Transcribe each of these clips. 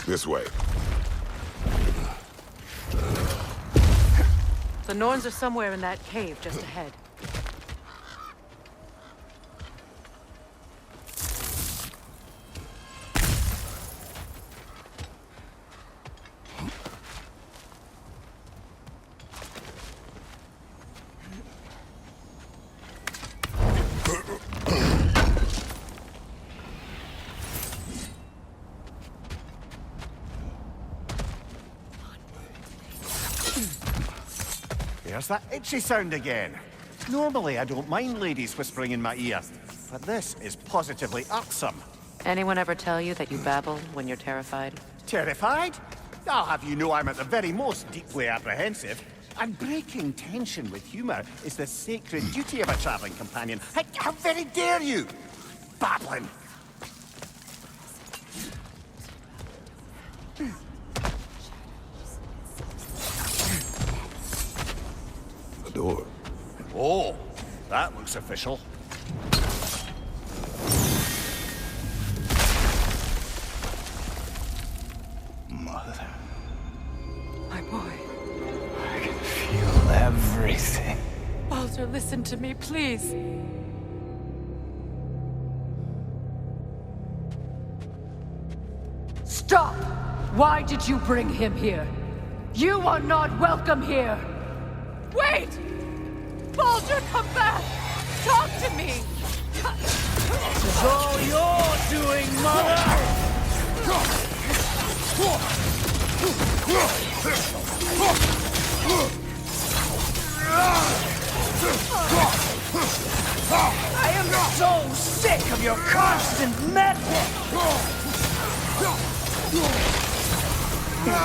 This way. The Norns are somewhere in that cave just ahead. There's that itchy sound again. Normally, I don't mind ladies whispering in my ear, but this is positively irksome. Anyone ever tell you that you babble when you're terrified? Terrified? I'll have you know I'm at the very most deeply apprehensive. And breaking tension with humor is the sacred duty of a traveling companion. How very dare you! Babbling! The door. Oh, that looks official. Mother, My boy. I can feel everything. Baldur, listen to me, please. Stop! Why did you bring him here? You are not welcome here! Wait! Baldur, come back! Talk to me! This is all you're doing, Mother! I am so sick of your constant meddling!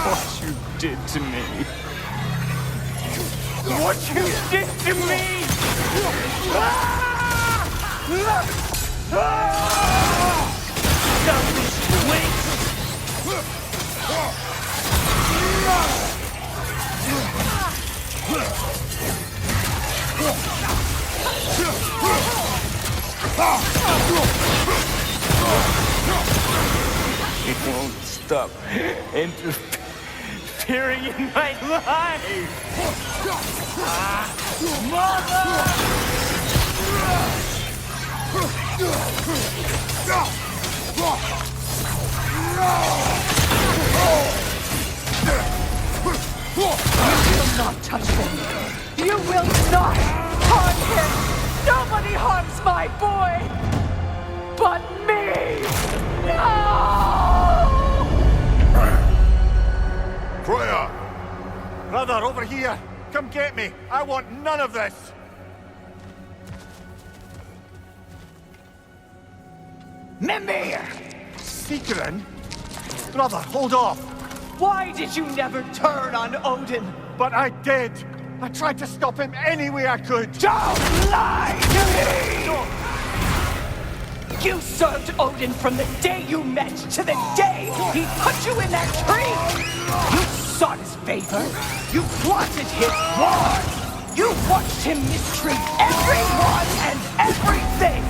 What you did to me! What you did to me! Selfish waste! It won't stop interfering in my life! Mother! You will not touch him! You will not harm him! Nobody harms my boy! But me! No! Freya! Brother, over here! Come get me! I want none of this! Mimir! Sigrun? Brother, hold off! Why did you never turn on Odin? But I did! I tried to stop him any way I could! Don't lie to me! You served Odin from the day you met to the day he put you in that tree! You sought his favor. You plotted his war. You watched him mistreat everyone and everything.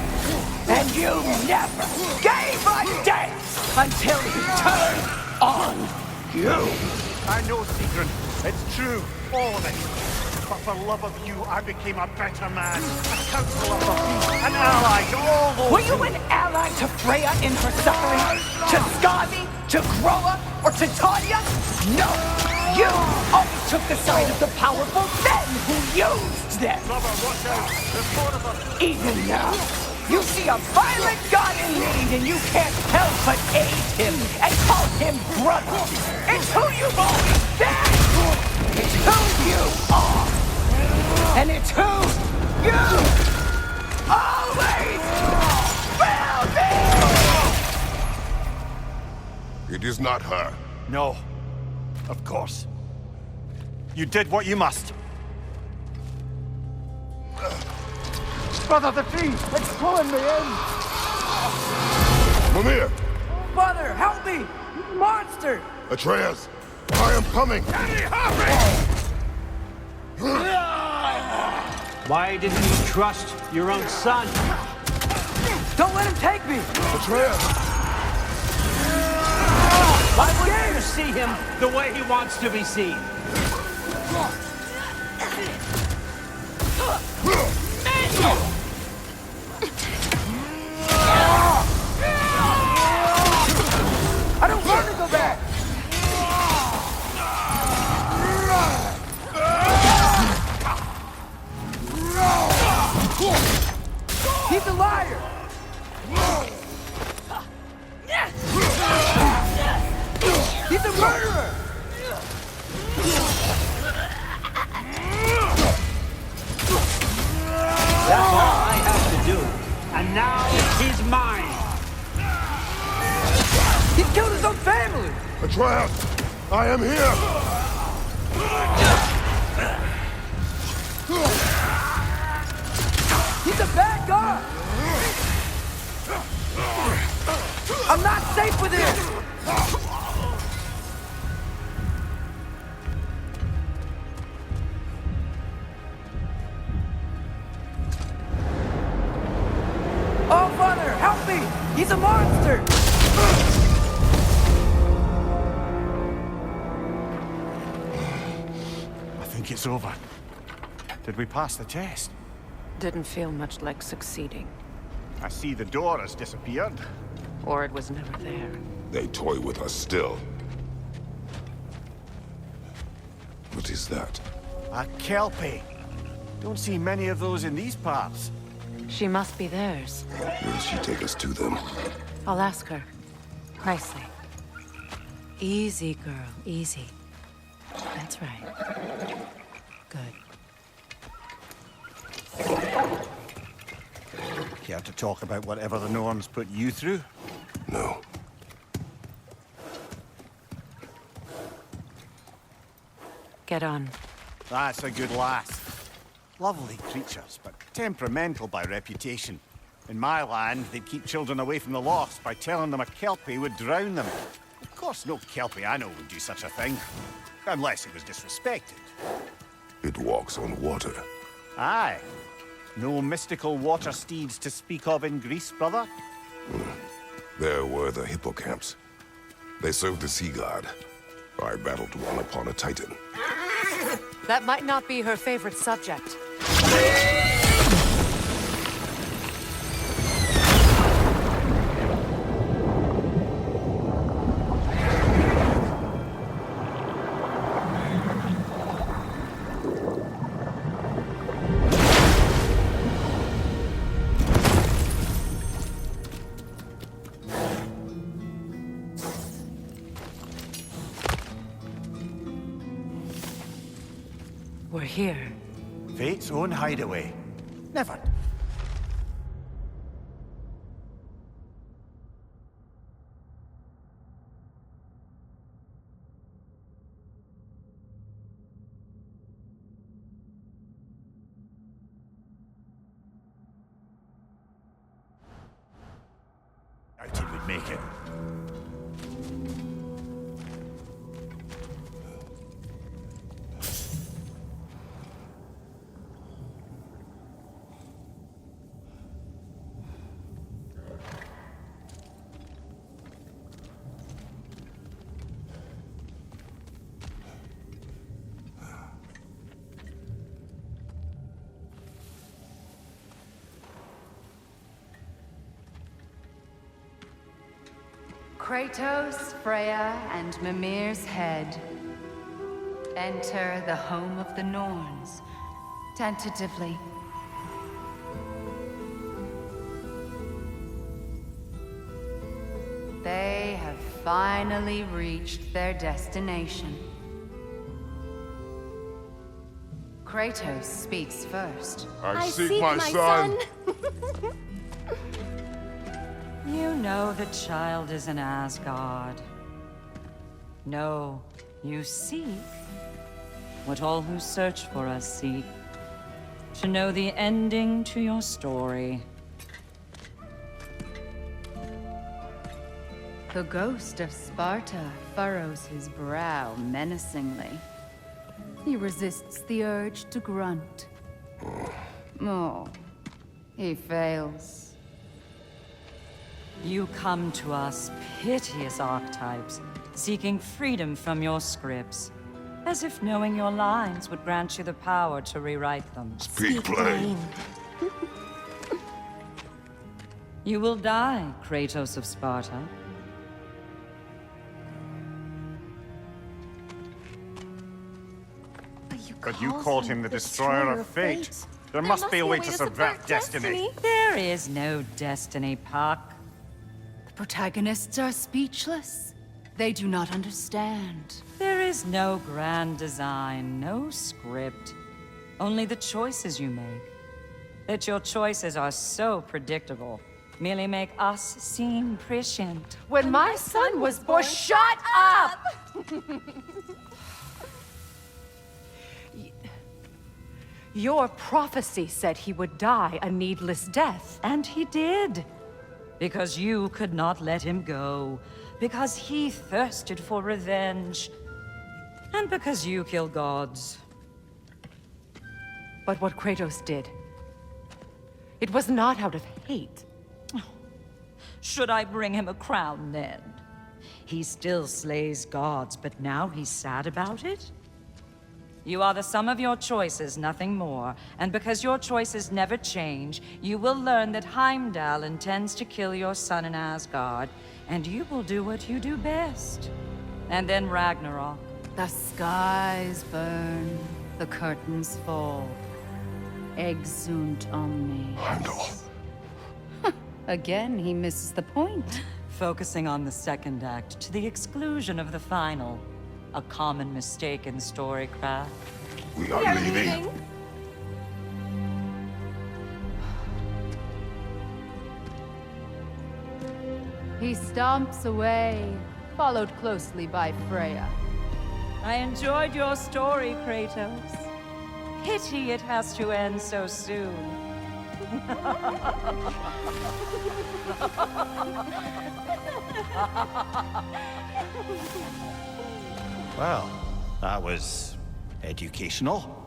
And you never gave a dance until he turned on you. I know, Sigrun. It's true. All of it. But for love of you, I became a better man. A counselor for peace. An ally to all those... Were you an ally to Freya in her suffering? To Skavi? To Groa? Or to Tanya? No! You always took the side of the powerful men who used them! Brother, watch out! There's more of us! Even now, you see a violent god in need and you can't help but aid him and call him brother! It's who you've always been! It's who you are! And it's who you always will be! It is not her. No. Of course. You did what you must. Brother, the tree! It's pulling me in! Mimir! Mother, help me! Monster! Atreus! I am coming! Why didn't you trust your own son? Don't let him take me! Atreus! Why wouldn't you see him the way he wants to be seen? I don't want to go back! He's a liar! He's a murderer! That's all I have to do. And now he's mine. He killed his own family! Atreus, I am here! He's a bad guy! I'm not safe with him! Oh, Father, help me! He's a monster! I think it's over. Did we pass the test? Didn't feel much like succeeding. I see the door has disappeared. Or it was never there. They toy with us still. What is that? A Kelpie. Don't see many of those in these parts. She must be theirs. Will she take us to them? I'll ask her. Nicely. Easy, girl. Easy. That's right. Good. Care to talk about whatever the Norns put you through? No. Get on. That's a good lass. Lovely creatures, but temperamental by reputation. In my land, they'd keep children away from the lost by telling them a Kelpie would drown them. Of course, no Kelpie I know would do such a thing. Unless it was disrespected. It walks on water. Aye. No mystical water steeds to speak of in Greece, brother? There were the hippocamps. They served the sea god. I battled one upon a titan. That might not be her favorite subject. We're here. Fate's own hideaway. Never. Doubt he would make it. Kratos, Freya, and Mimir's head. Enter the home of the Norns, tentatively. They have finally reached their destination. Kratos speaks first. I seek my son. You know the child is in Asgard. No, you seek what all who search for us seek. To know the ending to your story. The ghost of Sparta furrows his brow menacingly. He resists the urge to grunt. Oh, he fails. You come to us, piteous archetypes, seeking freedom from your scripts, as if knowing your lines would grant you the power to rewrite them. Speak plain. You will die, Kratos of Sparta. But you called him the destroyer of fate. There must be a way to subvert destiny. There is no destiny, Puck. The protagonists are speechless. They do not understand. There is no grand design, no script. Only the choices you make. That your choices are so predictable merely make us seem prescient. When my son was born, shut up! Your prophecy said he would die a needless death. And he did. Because you could not let him go. Because he thirsted for revenge. And because you kill gods. But what Kratos did, it was not out of hate. Should I bring him a crown then? He still slays gods, but now he's sad about it? You are the sum of your choices, nothing more. And because your choices never change, you will learn that Heimdall intends to kill your son in Asgard, and you will do what you do best. And then Ragnarok. The skies burn, the curtains fall. Exunt omnes. Heimdall. Again, he misses the point. Focusing on the second act to the exclusion of the final. A common mistake in storycraft. We are leaving. He stomps away, followed closely by Freya. I enjoyed your story, Kratos. Pity it has to end so soon. Well, that was educational.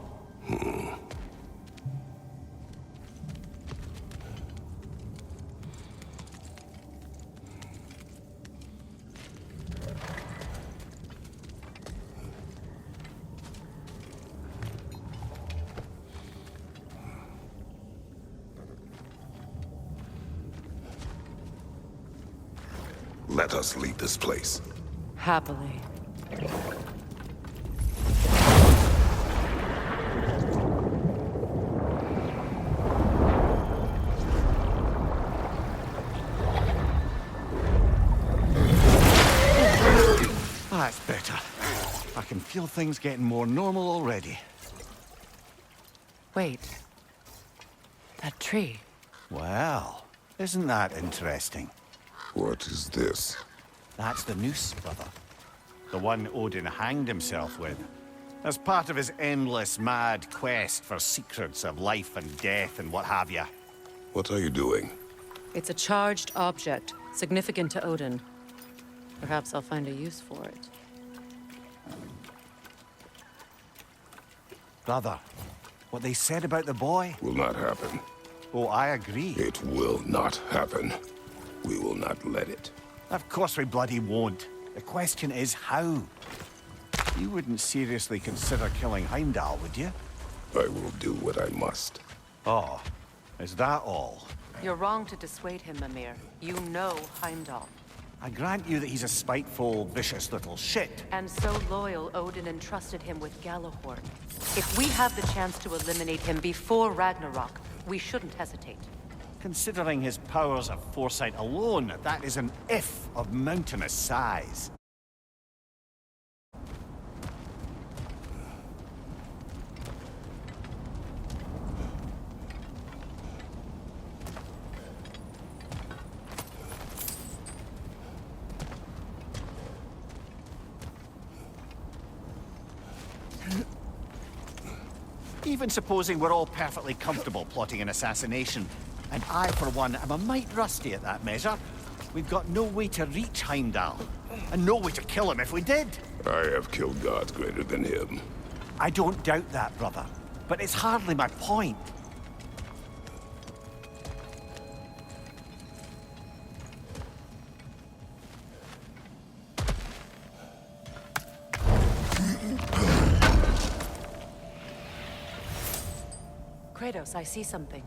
Let us leave this place. Happily. That's better. I can feel things getting more normal already. Wait. That tree. Well, isn't that interesting? What is this? That's the noose, brother. The one Odin hanged himself with. As part of his endless, mad quest for secrets of life and death and what have you. What are you doing? It's a charged object, significant to Odin. Perhaps I'll find a use for it. Brother, what they said about the boy? Will not happen. Oh, I agree. It will not happen. We will not let it. Of course we bloody won't. The question is how. You wouldn't seriously consider killing Heimdall, would you? I will do what I must. Oh, is that all? You're wrong to dissuade him, Mimir. You know Heimdall. I grant you that he's a spiteful, vicious little shit. And so loyal, Odin entrusted him with Gjallarhorn. If we have the chance to eliminate him before Ragnarok, we shouldn't hesitate. Considering his powers of foresight alone, that is an if of mountainous size. Even supposing we're all perfectly comfortable plotting an assassination, and I, for one, am a mite rusty at that measure, we've got no way to reach Heimdall, and no way to kill him if we did. I have killed gods greater than him. I don't doubt that, brother, but it's hardly my point. Kratos, I see something.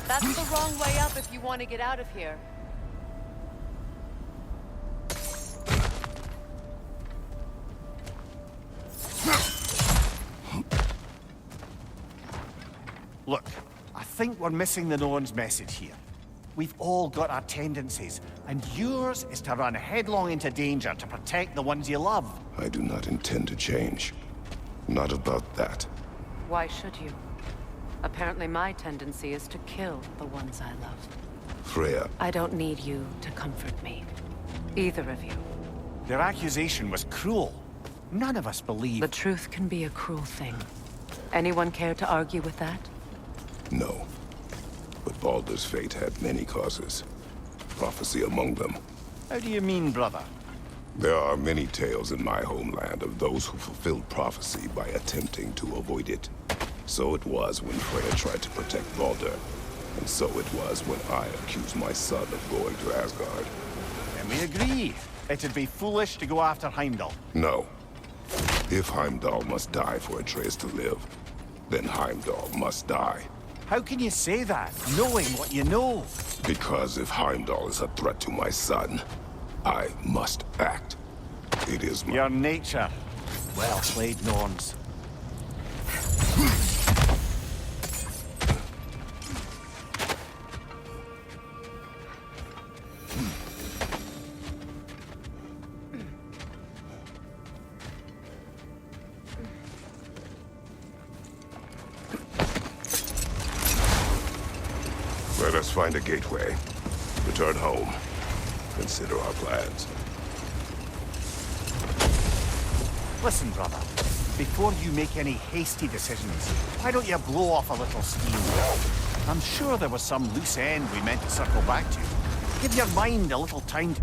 That's the wrong way up if you want to get out of here. Look, I think we're missing the Norn's message here. We've all got our tendencies, and yours is to run headlong into danger to protect the ones you love. I do not intend to change. Not about that. Why should you? Apparently my tendency is to kill the ones I love. Freya, I don't need you to comfort me. Either of you. Their accusation was cruel. None of us believe... The truth can be a cruel thing. Anyone care to argue with that? no. But Baldur's fate had many causes. Prophecy among them. How do you mean, brother? There are many tales in my homeland of those who fulfilled prophecy by attempting to avoid it. So it was when Freya tried to protect Baldur. And so it was when I accused my son of going to Asgard. Then we agree. It'd be foolish to go after Heimdall. No. If Heimdall must die for Atreus to live, then Heimdall must die. How can you say that, knowing what you know? Because if Heimdall is a threat to my son, I must act. It is my... Your nature. Well played, Norns. Let us find a gateway. Return home. Consider our plans. Listen, brother. Before you make any hasty decisions, why don't you blow off a little steam? I'm sure there was some loose end we meant to circle back to. Give your mind a little time to...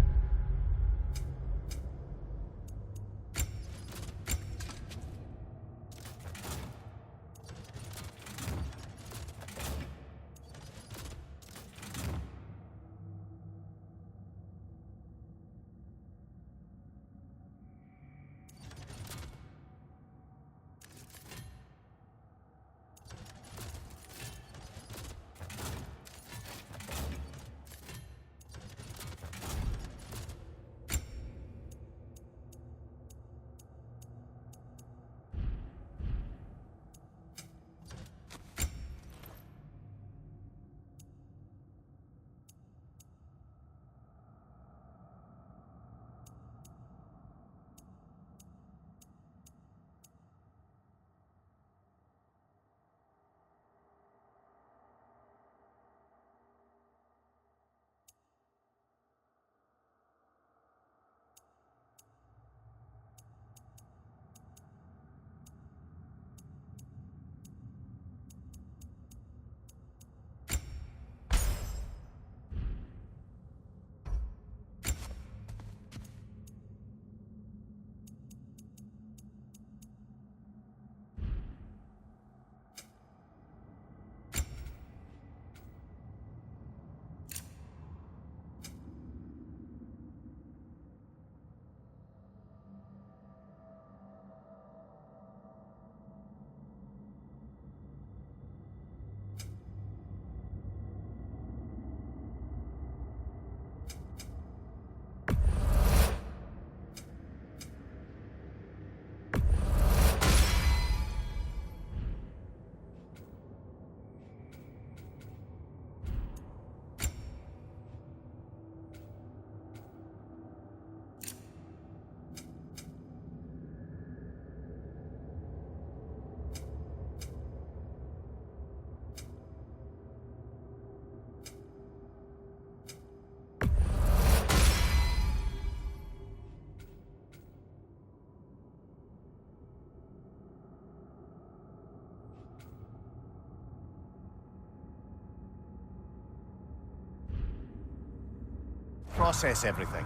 process everything.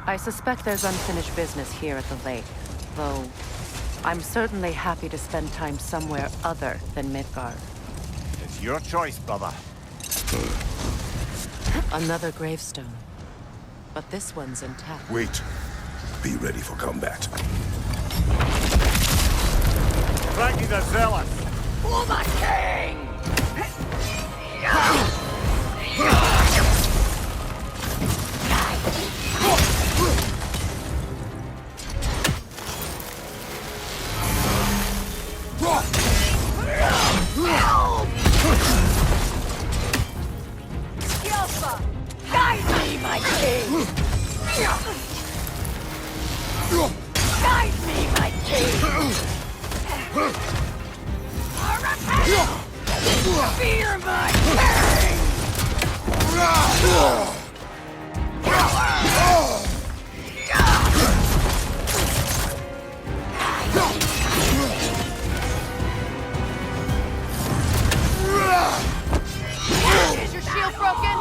I suspect there's unfinished business here at the lake, though I'm certainly happy to spend time somewhere other than Midgard. It's your choice, brother. Another gravestone. But this one's intact. Wait. Be ready for combat. Ragnar the Zealous! For the king! Skilfa! Guide me, my king! Guide me, my king! Fear my king! Is your shield broken?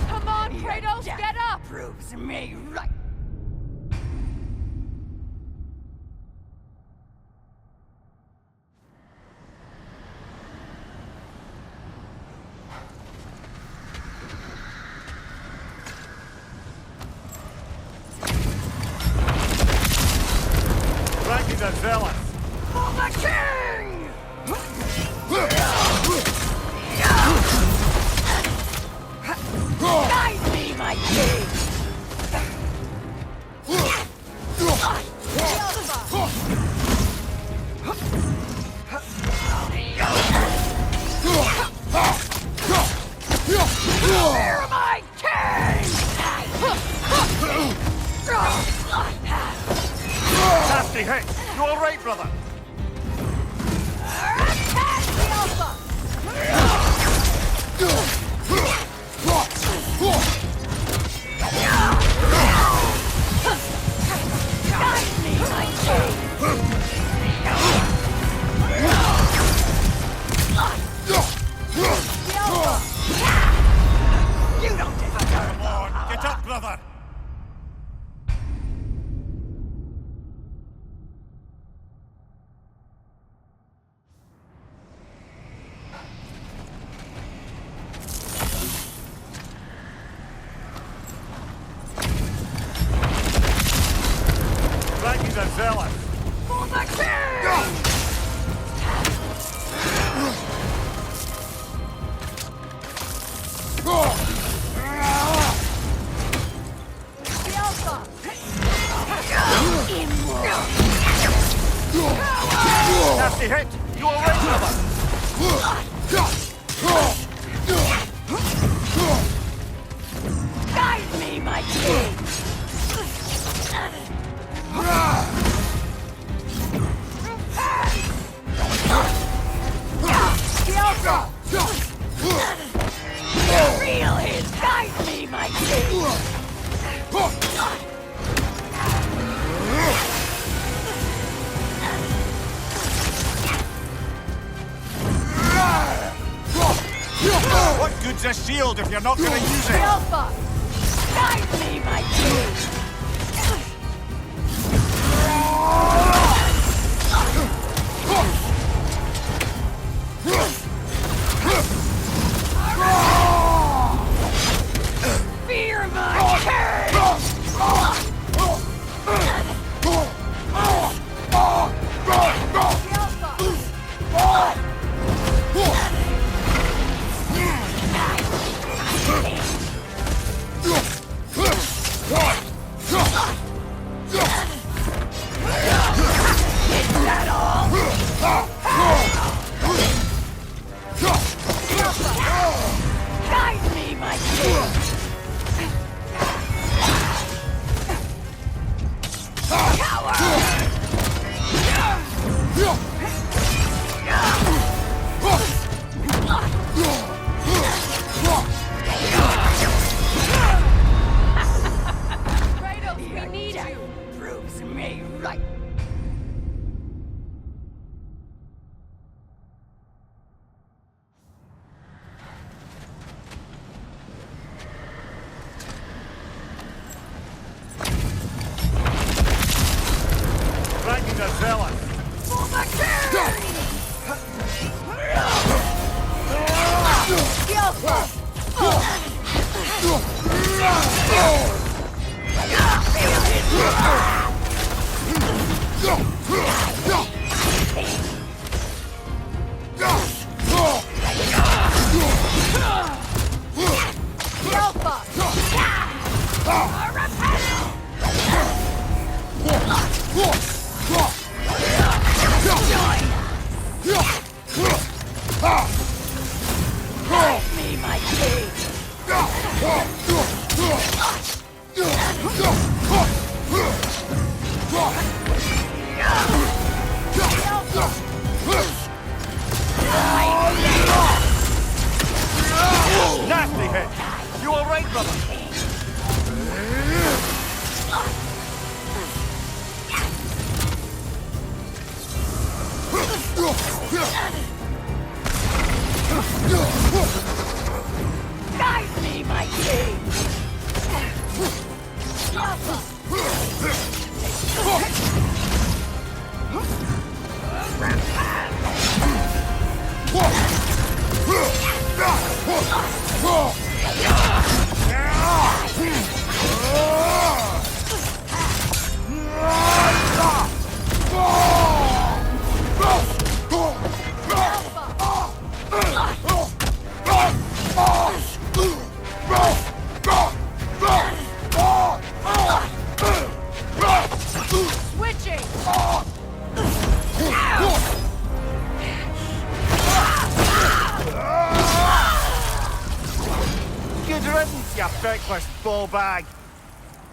Come on, Kratos, get up! Proves me right. Ragnar the Zealous! For the king! Guide me, my king! Fear my king! Nasty hit! You alright, brother? Guide me, my king! You don't deserve Come on, get up, brother! Ragnar the Zealous! for the king! Nasty hit! You alright, brother? Guide me, my king! Real his! Guide me, my king! What good's a shield if you're not gonna use it? Alpha! Guide me, my king! Fear my king! Guide me, my king! Kratos, we need you! Proves me right. Me, my king! Nasty hit! You all right, brother? Guide me, my king! Switching! Good riddance, you feckless ball bag!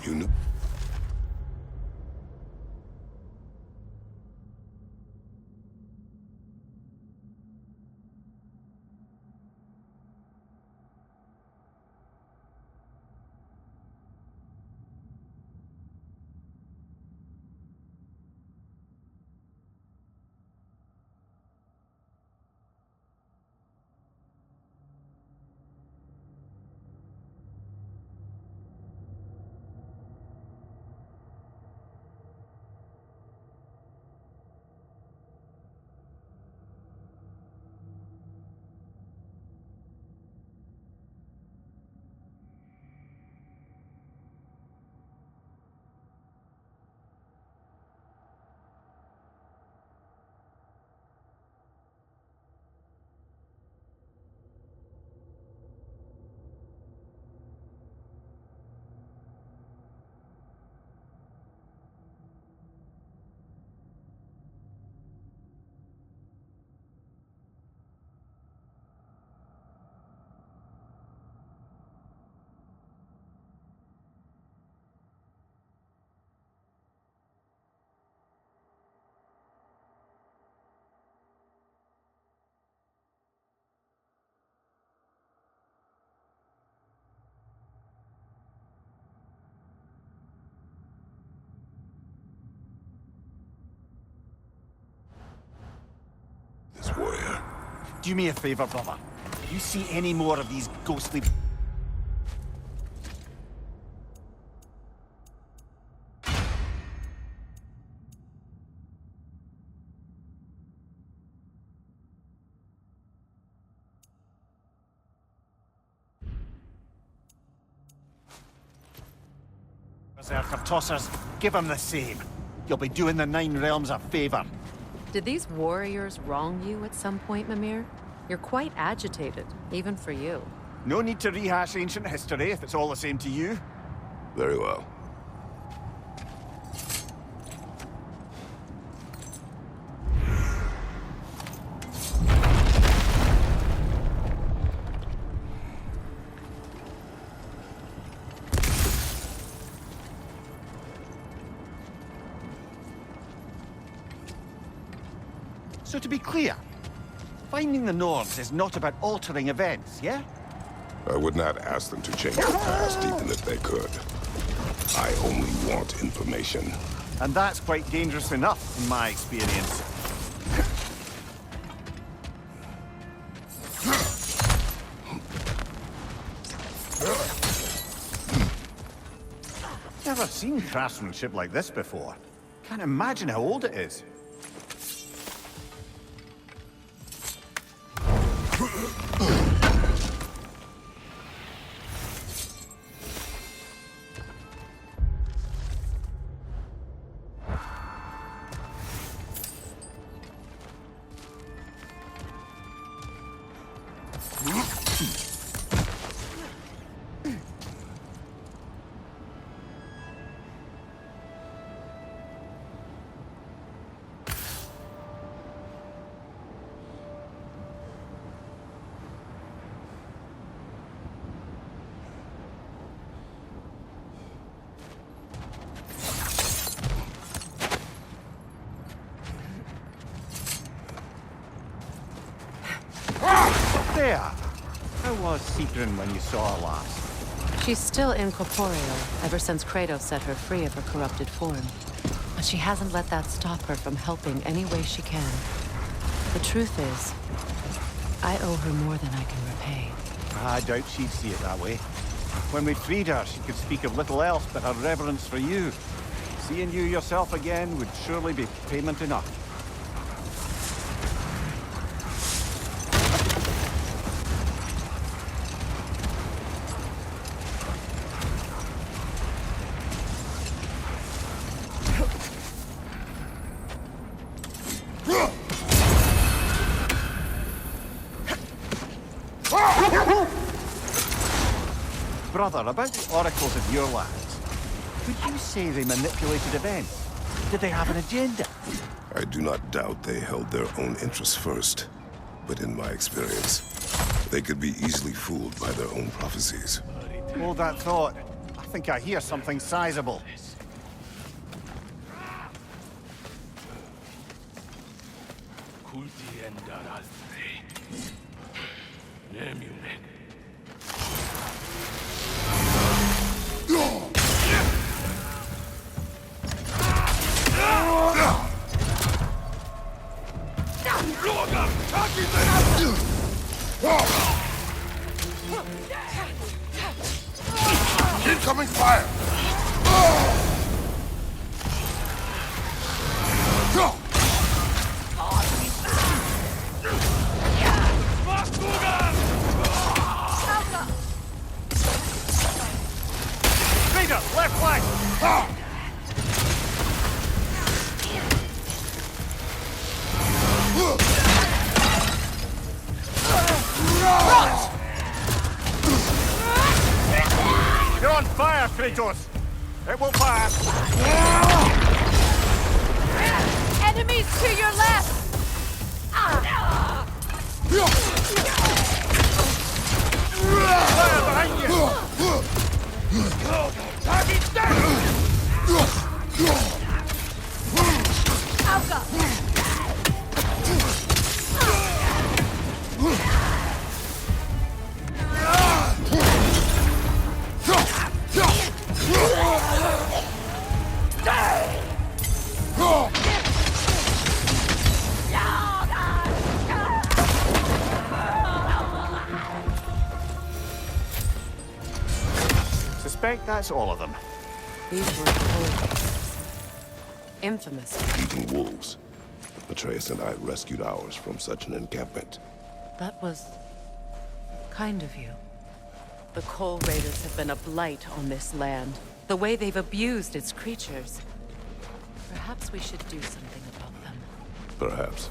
You knew. This warrior. Do me a favor, brother. If you see any more of these ghostly... Berserker tossers, give him the same. You'll be doing the Nine Realms a favor. Did these warriors wrong you at some point, Mimir? You're quite agitated, even for you. No need to rehash ancient history if it's all the same to you. Very well. So to be clear, finding the Nords is not about altering events, yeah? I would not ask them to change the past even if they could. I only want information. And that's quite dangerous enough, in my experience. Never seen craftsmanship like this before. Can't imagine how old it is. there. How was Sigrun when you saw her last? She's still incorporeal, ever since Kratos set her free of her corrupted form. But she hasn't let that stop her from helping any way she can. The truth is, I owe her more than I can repay. I doubt she'd see it that way. When we freed her, she could speak of little else but her reverence for you. Seeing you yourself again would surely be payment enough. Brother, about the oracles of your lands, would you say they manipulated events? Did they have an agenda? I do not doubt they held their own interests first. But in my experience, they could be easily fooled by their own prophecies. Hold that thought. I think I hear something sizable. Incoming fire! Raider, left flank! You're on fire, Kratos! It will pass! Enemies to your left! Fire behind you! Target's down! Suspect that's all of them. These were cold cases. Infamous. Eating wolves. Atreus and I rescued ours from such an encampment. That was kind of you. The Coal Raiders have been a blight on this land. The way they've abused its creatures. Perhaps we should do something about them. Perhaps.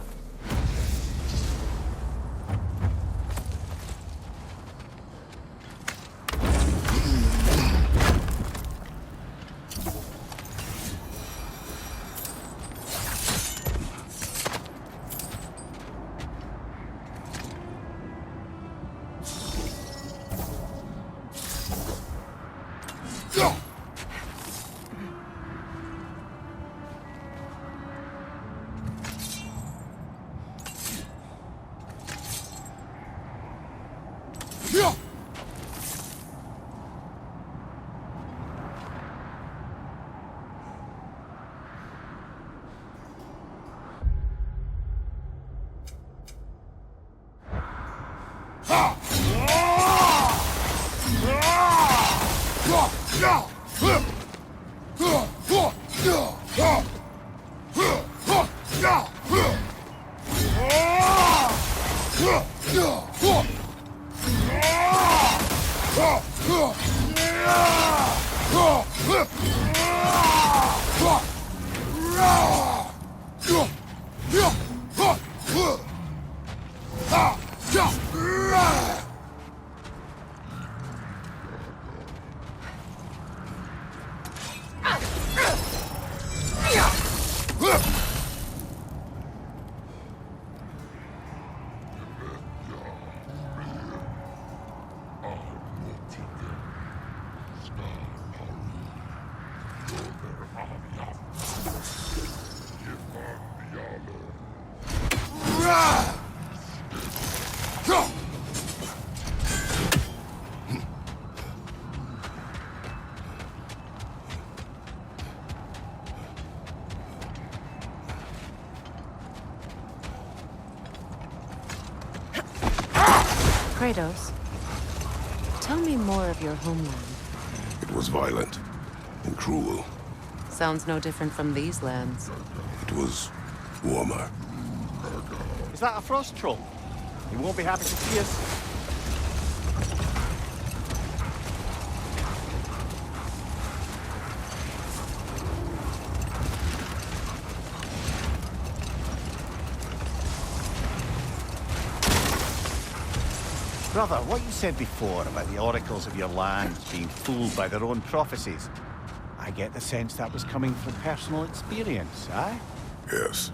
Kratos, tell me more of your homeland. It was violent and cruel. Sounds no different from these lands. It was warmer. Is that a frost troll? He won't be happy to see us. Brother, what you said before about the oracles of your lands being fooled by their own prophecies, I get the sense that was coming from personal experience, aye? Yes,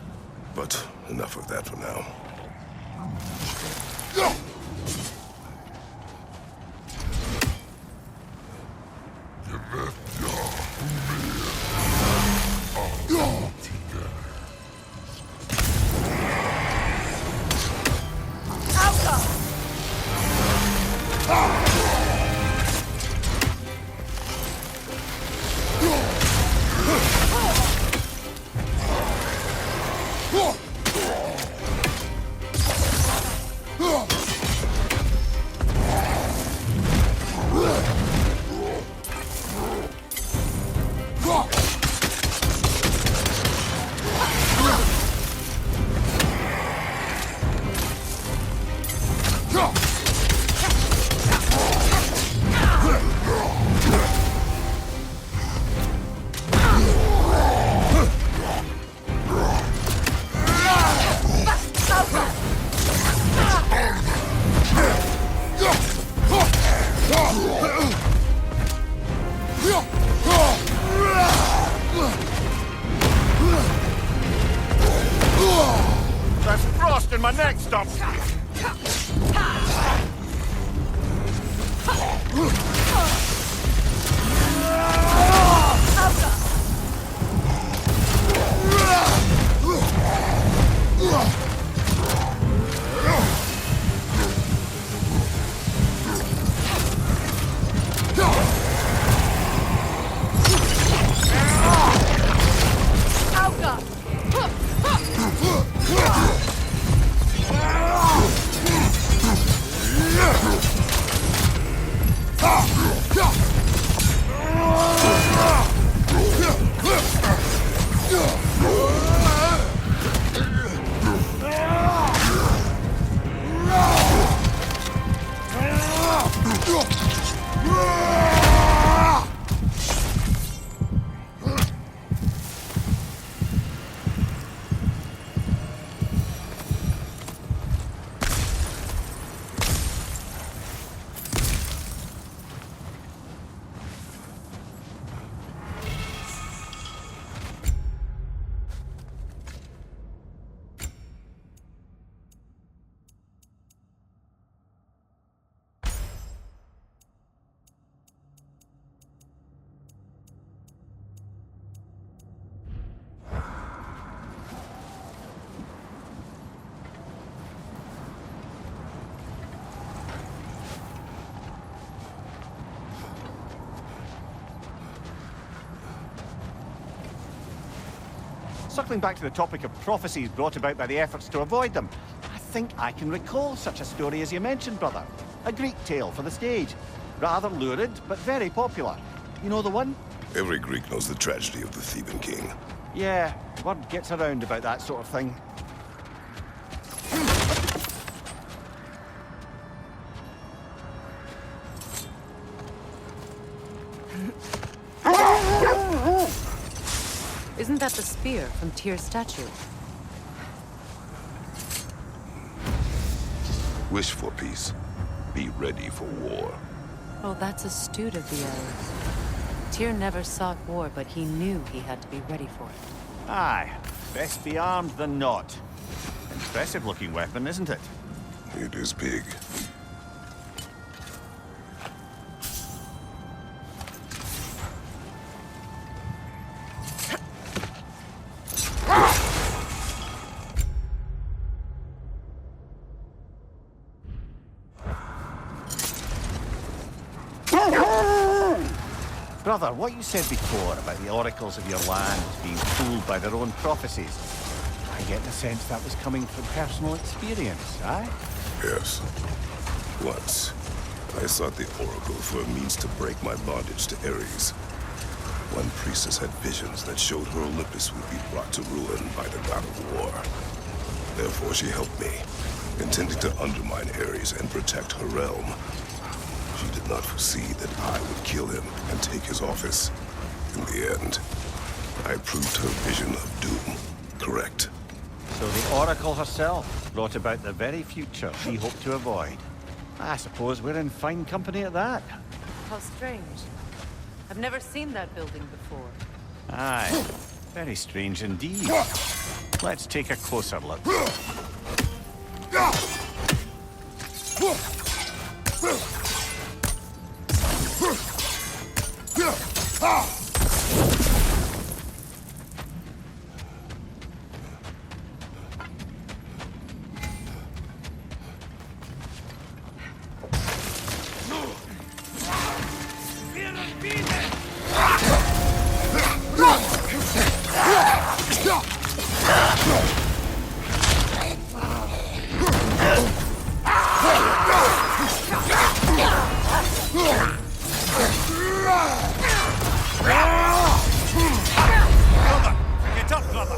but enough of that for now. There's frost in my neck, stop! Circling back to the topic of prophecies brought about by the efforts to avoid them, I think I can recall such a story as you mentioned, brother. A Greek tale for the stage. Rather lurid, but very popular. You know the one? Every Greek knows the tragedy of the Theban king. Yeah, word gets around about that sort of thing. Isn't that the spear from Tyr's statue? Wish for peace. Be ready for war. Oh, that's astute of the elves. Tyr never sought war, but he knew he had to be ready for it. Aye, best be armed than not. Impressive looking weapon, isn't it? It is big. Brother, what you said before about the oracles of your land being fooled by their own prophecies, I get the sense that was coming from personal experience, aye? Yes. Once, I sought the Oracle for a means to break my bondage to Ares. One priestess had visions that showed her Olympus would be brought to ruin by the god of war. Therefore she helped me, intending to undermine Ares and protect her realm. She did not foresee that I would kill him and take his office. In the end, I proved her vision of doom correct. So the Oracle herself brought about the very future she hoped to avoid. I suppose we're in fine company at that. How strange. I've never seen that building before. Aye, very strange indeed. Let's take a closer look. Get up, brother!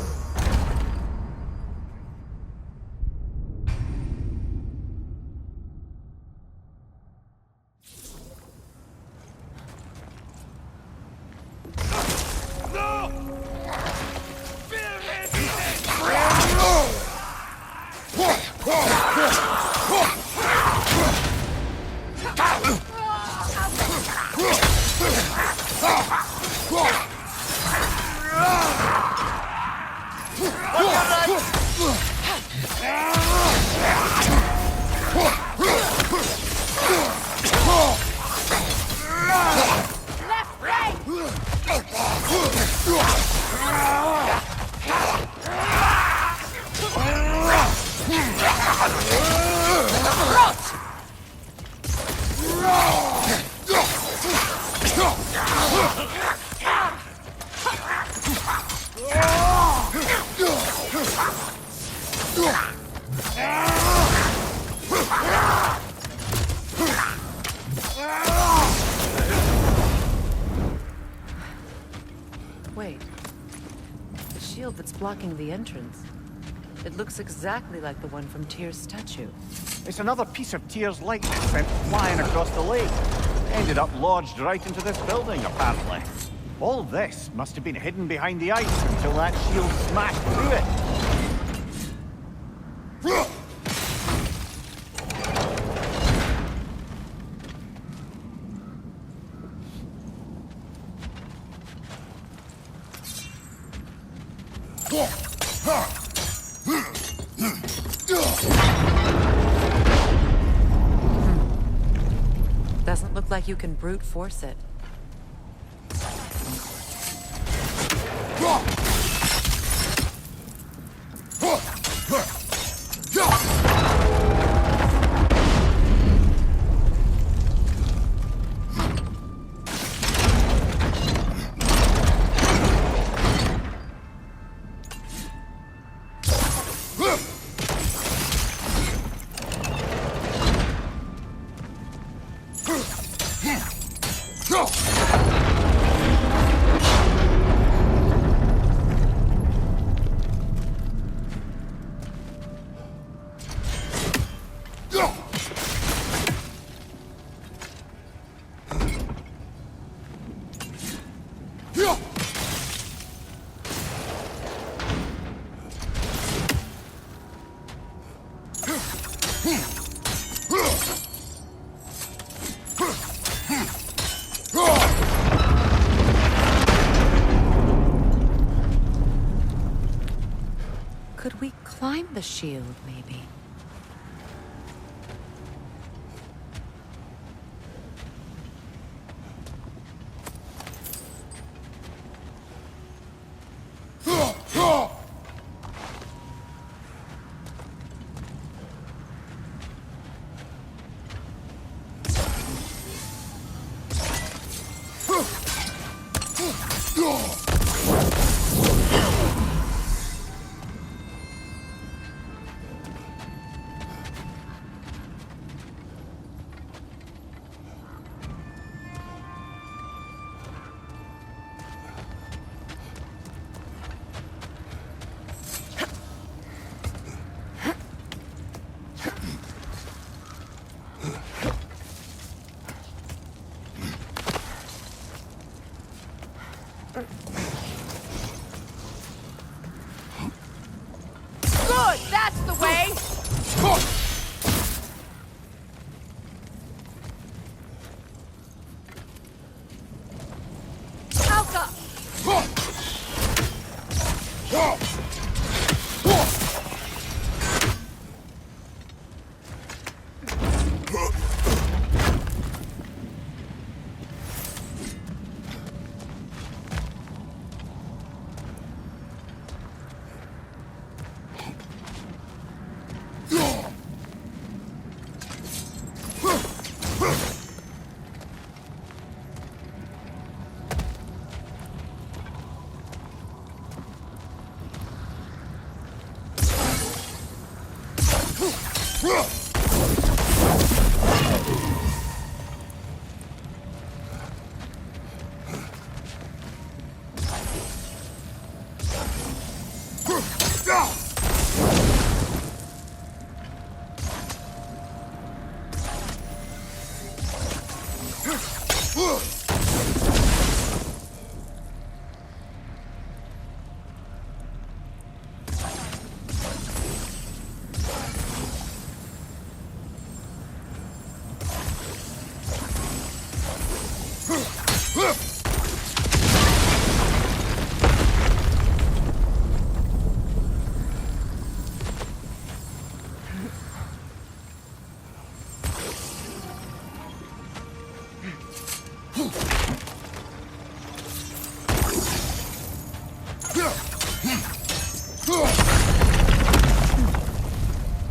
Wait. The shield that's blocking the entrance. It looks exactly like the one from Tyr's statue. It's another piece of Tyr's lightning sent flying across the lake. Ended up lodged right into this building, apparently. All this must have been hidden behind the ice until that shield smashed through it. Doesn't look like you can brute force it. Could we climb the shield, maybe?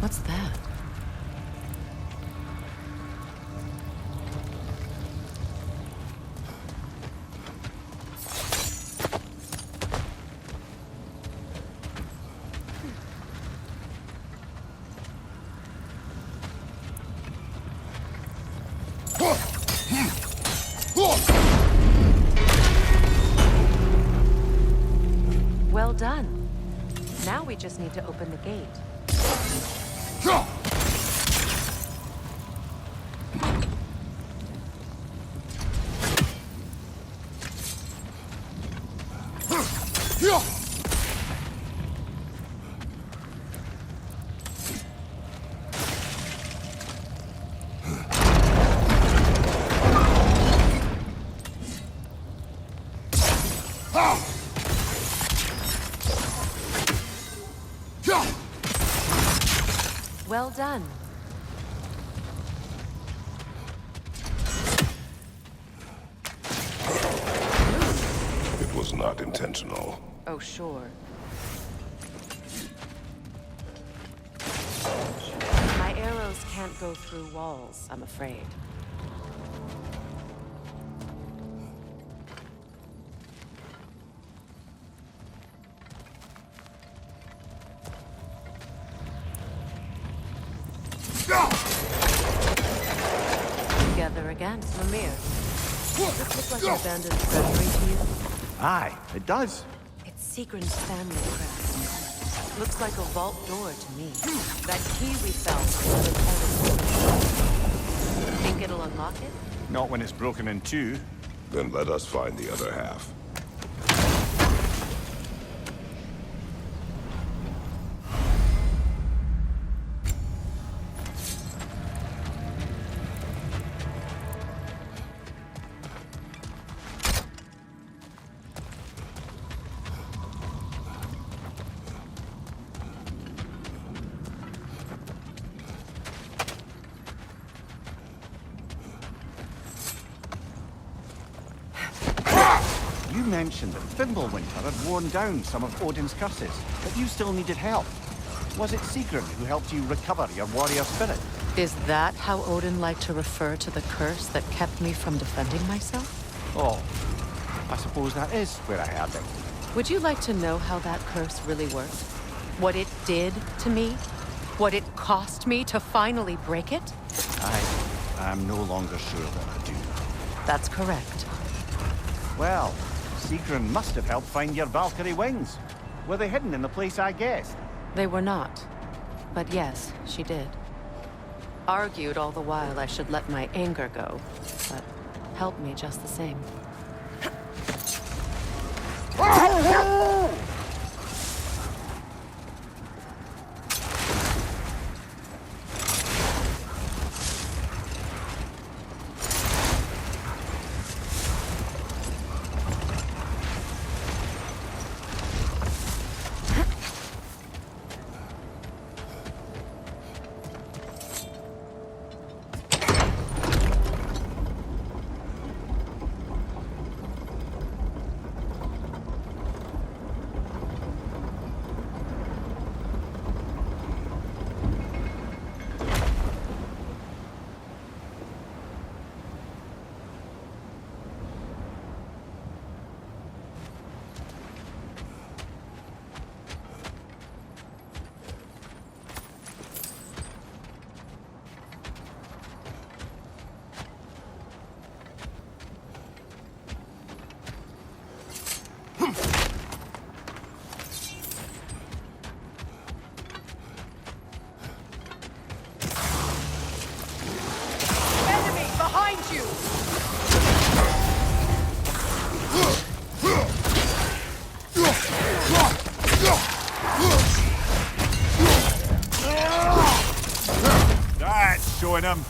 What's that? Well done. Now we just need to open the gate. Well done. It was not intentional. Oh, sure. My arrows can't go through walls, I'm afraid. Together again. Mimir, does this look like an abandoned treasury to you? Aye, it does. It's Sigrun's family crest. Looks like a vault door to me. That key we found was another part. Think it'll unlock it? Not when it's broken in two. Then let us find the other half. You mentioned that Fimbulwinter had worn down some of Odin's curses, but you still needed help. Was it Sigrun who helped you recover your warrior spirit? Is that how Odin liked to refer to the curse that kept me from defending myself? Oh, I suppose that is where I heard it. Would you like to know how that curse really worked? What it did to me? What it cost me to finally break it? I'm no longer sure that I do. That's correct. Well, Sigrun must have helped find your Valkyrie wings. Were they hidden in the place I guessed? They were not. But yes, she did. Argued all the while I should let my anger go, but helped me just the same. on him.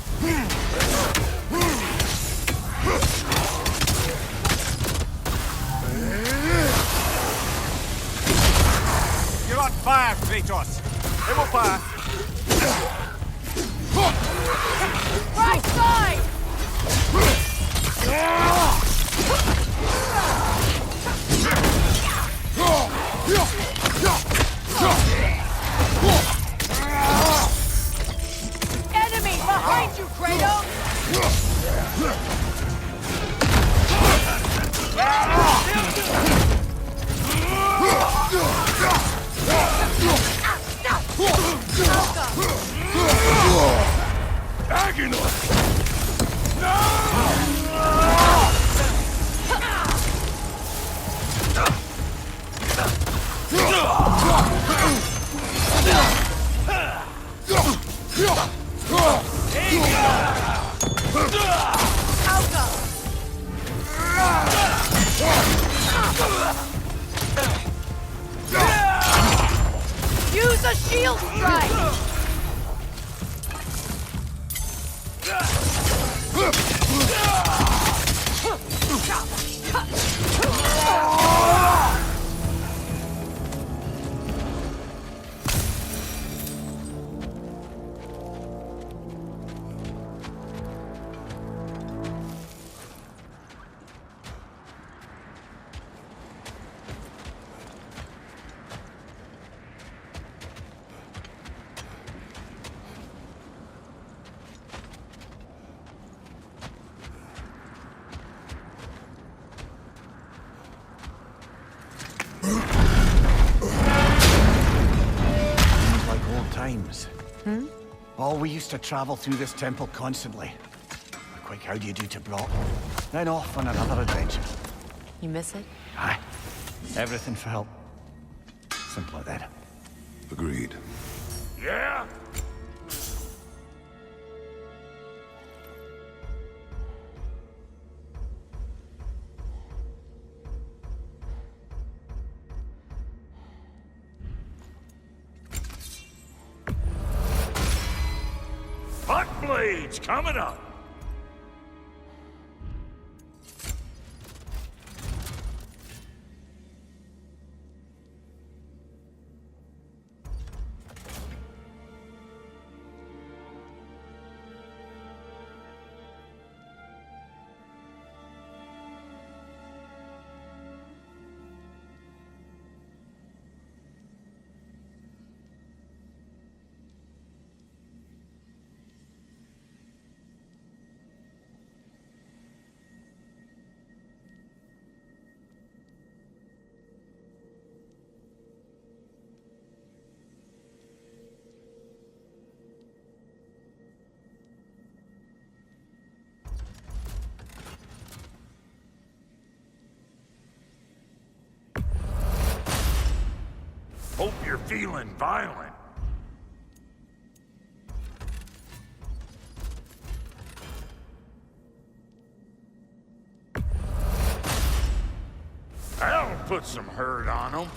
You're on fire, Kratos. It will pass. Right side! Enemy behind you, Kratos! Use a shield strike! Like old times. Oh, we used to travel through this temple constantly. Quick, how do you do to Brock? Then off on another adventure. You miss it? Aye. Everything for help. Simple like that. Agreed. Yeah? Butt blades coming up. Hope you're feeling violent. That'll put some hurt on them.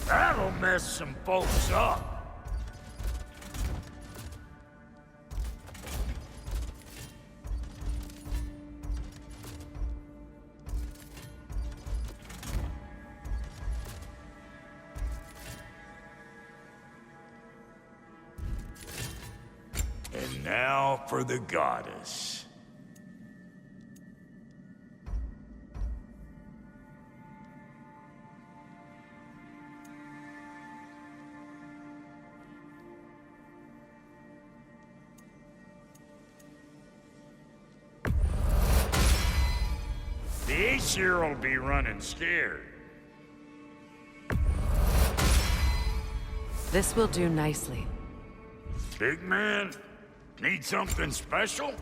That'll mess some folks up. And now for the goddess. The Aesir will be running scared. This will do nicely. Big man? Need something special?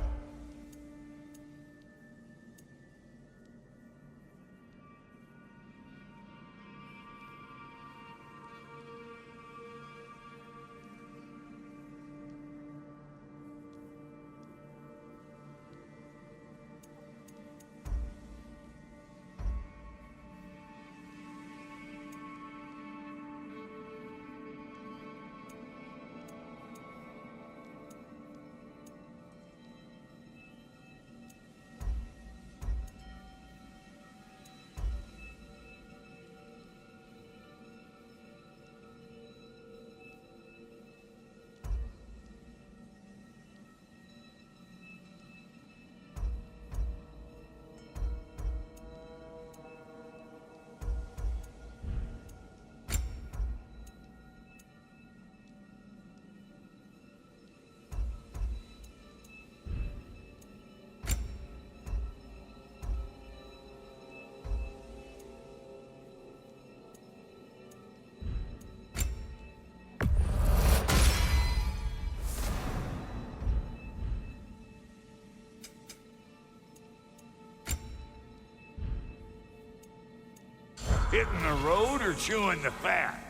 Hitting the road or chewing the fat?